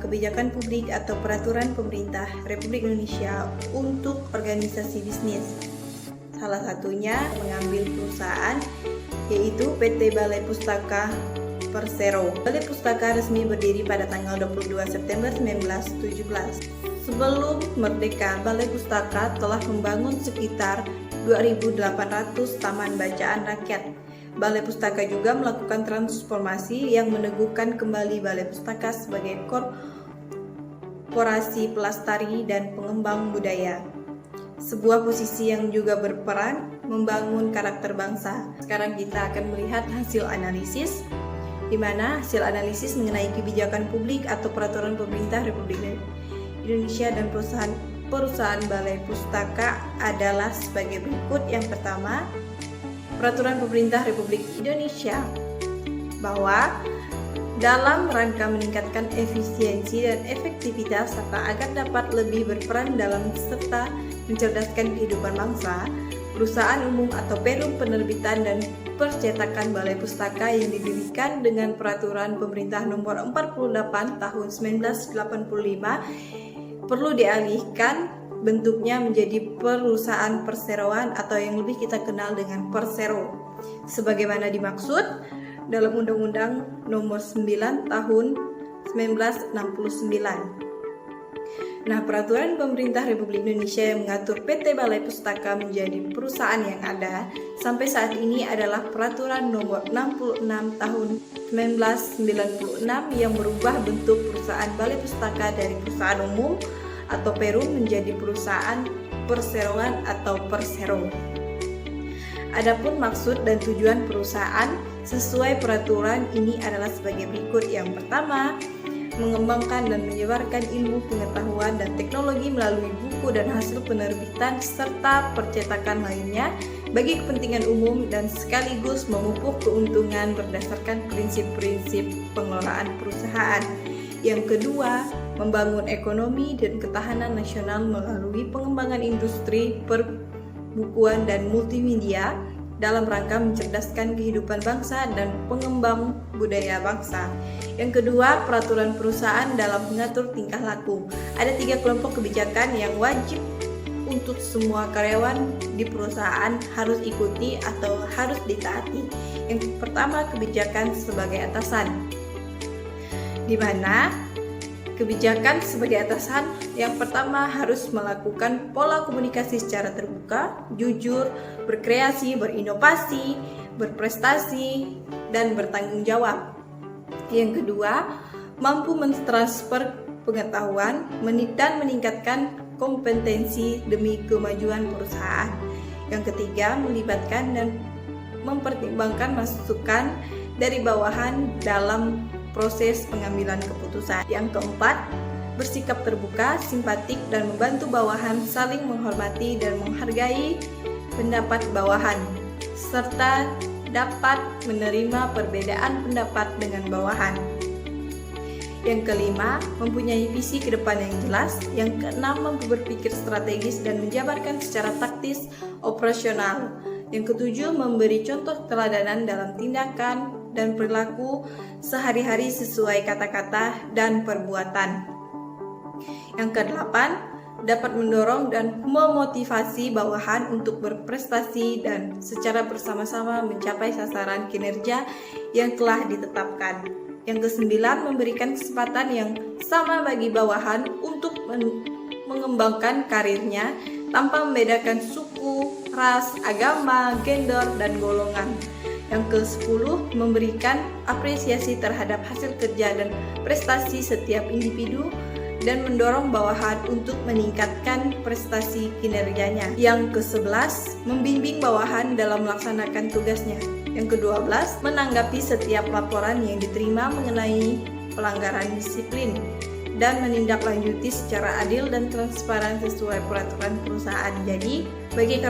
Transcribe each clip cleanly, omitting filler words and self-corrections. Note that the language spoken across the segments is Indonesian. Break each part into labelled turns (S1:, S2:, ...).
S1: kebijakan publik atau peraturan pemerintah Republik Indonesia untuk organisasi bisnis. Salah satunya mengambil perusahaan yaitu PT Balai Pustaka Persero. Balai Pustaka resmi berdiri pada tanggal 22 September 1917. Sebelum merdeka, Balai Pustaka telah membangun sekitar 2.800 taman bacaan rakyat. Balai Pustaka juga melakukan transformasi yang meneguhkan kembali Balai Pustaka sebagai korporasi pelestari dan pengembang budaya. Sebuah posisi yang juga berperan membangun karakter bangsa. Sekarang kita akan melihat hasil analisis, di mana hasil analisis mengenai kebijakan publik atau peraturan pemerintah Republik Indonesia dan perusahaan Balai Pustaka adalah sebagai berikut. Yang pertama, Peraturan Pemerintah Republik Indonesia bahwa dalam rangka meningkatkan efisiensi dan efektivitas serta agar dapat lebih berperan dalam serta mencerdaskan kehidupan bangsa, perusahaan umum atau Perum Penerbitan dan Percetakan Balai Pustaka yang didirikan dengan Peraturan Pemerintah Nomor 48 Tahun 1985 perlu dialihkan bentuknya menjadi perusahaan perseroan atau yang lebih kita kenal dengan Persero, sebagaimana dimaksud dalam Undang-Undang Nomor 9 Tahun 1969. Nah, Peraturan Pemerintah Republik Indonesia yang mengatur PT Balai Pustaka menjadi perusahaan yang ada sampai saat ini adalah Peraturan Nomor 66 Tahun 1996 yang merubah bentuk perusahaan Balai Pustaka dari perusahaan umum atau Perum menjadi perusahaan perseroan atau Persero. Adapun maksud dan tujuan perusahaan sesuai peraturan ini adalah sebagai berikut. Yang pertama, mengembangkan dan menyebarkan ilmu pengetahuan dan teknologi melalui buku dan hasil penerbitan serta percetakan lainnya bagi kepentingan umum dan sekaligus memupuk keuntungan berdasarkan prinsip-prinsip pengelolaan perusahaan. Yang kedua, membangun ekonomi dan ketahanan nasional melalui pengembangan industri, perbukuan dan multimedia dalam rangka mencerdaskan kehidupan bangsa dan pengembang budaya bangsa. Yang kedua, peraturan perusahaan dalam mengatur tingkah laku. Ada 3 kelompok kebijakan yang wajib untuk semua karyawan di perusahaan harus ikuti atau harus ditaati. Yang pertama, kebijakan sebagai atasan, di mana kebijakan sebagai atasan yang pertama harus melakukan pola komunikasi secara terbuka, jujur, berkreasi, berinovasi, berprestasi, dan bertanggung jawab. Yang kedua, mampu mentransfer pengetahuan dan meningkatkan kompetensi demi kemajuan perusahaan. Yang ketiga, melibatkan dan mempertimbangkan masukan dari bawahan dalam proses pengambilan keputusan. Yang keempat, bersikap terbuka, simpatik, dan membantu bawahan saling menghormati dan menghargai pendapat bawahan, serta dapat menerima perbedaan pendapat dengan bawahan. Yang kelima, mempunyai visi ke depan yang jelas. Yang keenam, mampu berpikir strategis dan menjabarkan secara taktis operasional. Yang ketujuh, memberi contoh keteladanan dalam tindakan dan perilaku sehari-hari sesuai kata-kata dan perbuatan. Yang kedelapan, dapat mendorong dan memotivasi bawahan untuk berprestasi dan secara bersama-sama mencapai sasaran kinerja yang telah ditetapkan. Yang kesembilan, memberikan kesempatan yang sama bagi bawahan untuk mengembangkan karirnya tanpa membedakan suku, ras, agama, gender, dan golongan. Yang ke-10, memberikan apresiasi terhadap hasil kerja dan prestasi setiap individu dan mendorong bawahan untuk meningkatkan prestasi kinerjanya. Yang ke-11, membimbing bawahan dalam melaksanakan tugasnya. Yang ke-12, menanggapi setiap laporan yang diterima mengenai pelanggaran disiplin dan menindaklanjuti secara adil dan transparan sesuai peraturan perusahaan. Jadi, bagi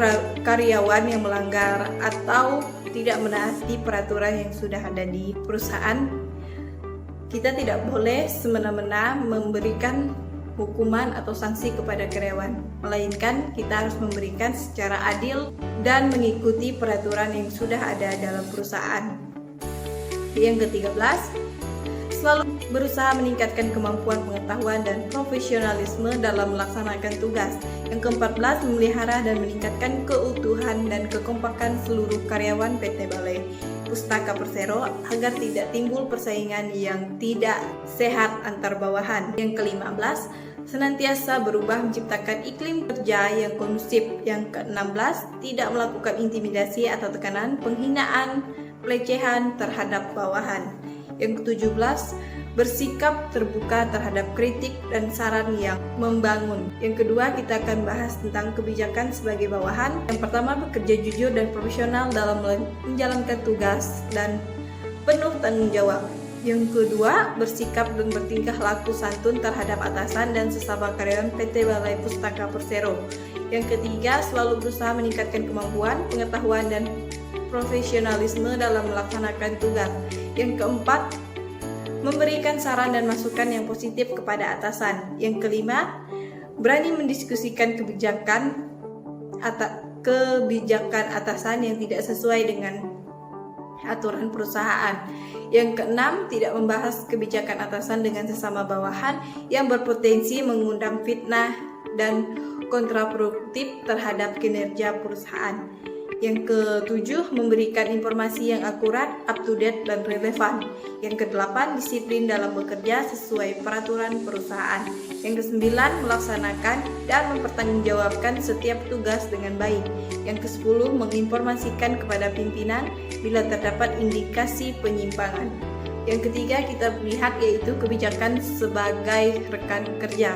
S1: karyawan yang melanggar atau tidak menaati peraturan yang sudah ada di perusahaan, kita tidak boleh semena-mena memberikan hukuman atau sanksi kepada karyawan, melainkan kita harus memberikan secara adil dan mengikuti peraturan yang sudah ada dalam perusahaan. Yang ke-13, selalu berusaha meningkatkan kemampuan pengetahuan dan profesionalisme dalam melaksanakan tugas. Yang ke-14, memelihara dan meningkatkan keutuhan dan kekompakan seluruh karyawan PT Balai Pustaka Persero agar tidak timbul persaingan yang tidak sehat antar bawahan. Yang ke-15, senantiasa berubah menciptakan iklim kerja yang kondusif. Yang ke-16, tidak melakukan intimidasi atau tekanan, penghinaan, pelecehan terhadap bawahan. Yang ke-17, bersikap terbuka terhadap kritik dan saran yang membangun. Yang kedua, kita akan bahas tentang kebijakan sebagai bawahan. Yang pertama, bekerja jujur dan profesional dalam menjalankan tugas dan penuh tanggung jawab. Yang kedua, bersikap dan bertingkah laku santun terhadap atasan dan sesama karyawan PT Balai Pustaka Persero. Yang ketiga, selalu berusaha meningkatkan kemampuan, pengetahuan, dan profesionalisme dalam melaksanakan tugas. Yang keempat, memberikan saran dan masukan yang positif kepada atasan. Yang kelima, berani mendiskusikan kebijakan atasan yang tidak sesuai dengan aturan perusahaan. Yang keenam, tidak membahas kebijakan atasan dengan sesama bawahan yang berpotensi mengundang fitnah dan kontraproduktif terhadap kinerja perusahaan. Yang ketujuh, memberikan informasi yang akurat, up to date, dan relevan. Yang kedelapan, disiplin dalam bekerja sesuai peraturan perusahaan. Yang kesembilan, melaksanakan dan mempertanggungjawabkan setiap tugas dengan baik. Yang kesepuluh, menginformasikan kepada pimpinan bila terdapat indikasi penyimpangan. Yang ketiga, kita lihat yaitu kebijakan sebagai rekan kerja.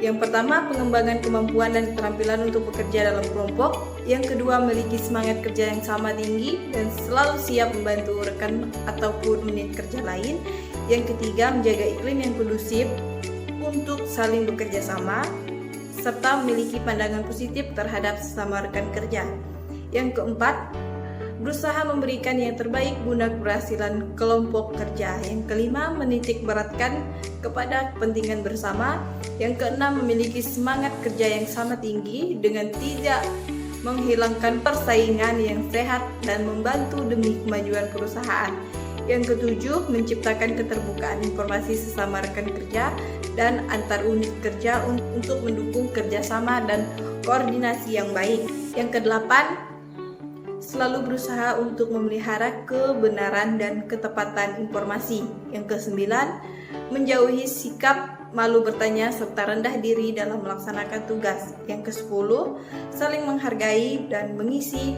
S1: Yang pertama, pengembangan kemampuan dan keterampilan untuk bekerja dalam kelompok. Yang kedua, memiliki semangat kerja yang sama tinggi dan selalu siap membantu rekan ataupun unit kerja lain. Yang ketiga, menjaga iklim yang kondusif untuk saling bekerja sama, serta memiliki pandangan positif terhadap sesama rekan kerja. Yang keempat, berusaha memberikan yang terbaik guna keberhasilan kelompok kerja. Yang kelima, menitik beratkan kepada kepentingan bersama. Yang keenam, memiliki semangat kerja yang sama tinggi dengan tidak menghilangkan persaingan yang sehat dan membantu demi kemajuan perusahaan. Yang ketujuh, menciptakan keterbukaan informasi sesama rekan kerja dan antar unit kerja untuk mendukung kerjasama dan koordinasi yang baik. Yang kedelapan, selalu berusaha untuk memelihara kebenaran dan ketepatan informasi. Yang kesembilan, menjauhi sikap malu bertanya serta rendah diri dalam melaksanakan tugas. Yang ke-10, saling menghargai dan mengisi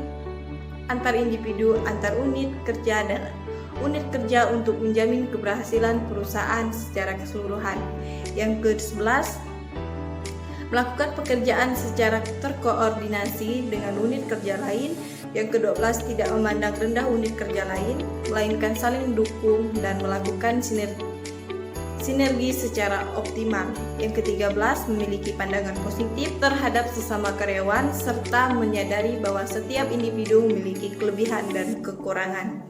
S1: antar individu, antar unit kerja dan unit kerja untuk menjamin keberhasilan perusahaan secara keseluruhan. Yang ke-11, melakukan pekerjaan secara terkoordinasi dengan unit kerja lain. Yang ke-12, tidak memandang rendah unit kerja lain, melainkan saling mendukung dan melakukan sinergi secara optimal. Yang ke-13, memiliki pandangan positif terhadap sesama karyawan serta menyadari bahwa setiap individu memiliki kelebihan dan kekurangan.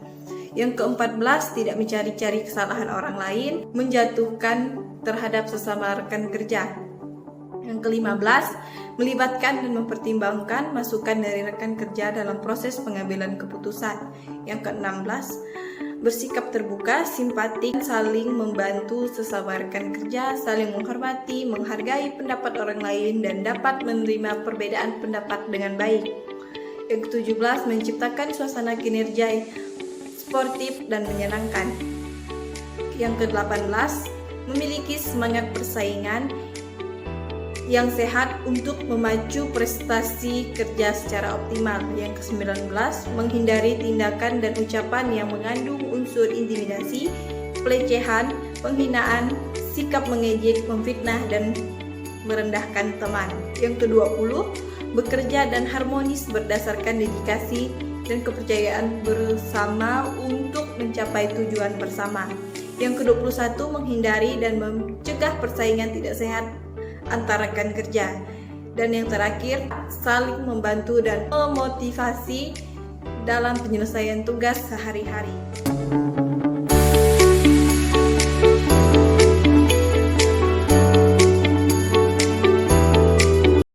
S1: Yang ke-14, tidak mencari-cari kesalahan orang lain, menjatuhkan terhadap sesama rekan kerja. Yang ke-15, melibatkan dan mempertimbangkan masukan dari rekan kerja dalam proses pengambilan keputusan. Yang ke-16, bersikap terbuka, simpatik, saling membantu sesama rekan kerja, saling menghormati, menghargai pendapat orang lain, dan dapat menerima perbedaan pendapat dengan baik. Yang ke-17, menciptakan suasana kinerja sportif dan menyenangkan. Yang ke-18, memiliki semangat persaingan yang sehat untuk memacu prestasi kerja secara optimal. Yang ke-19, menghindari tindakan dan ucapan yang mengandung unsur intimidasi, pelecehan, penghinaan, sikap mengejek, memfitnah, dan merendahkan teman. Yang ke-20, bekerja dan harmonis berdasarkan dedikasi dan kepercayaan bersama untuk mencapai tujuan bersama. Yang ke-21, menghindari dan mencegah persaingan tidak sehat antara rekan kerja. Dan yang terakhir, saling membantu dan memotivasi dalam penyelesaian tugas sehari-hari.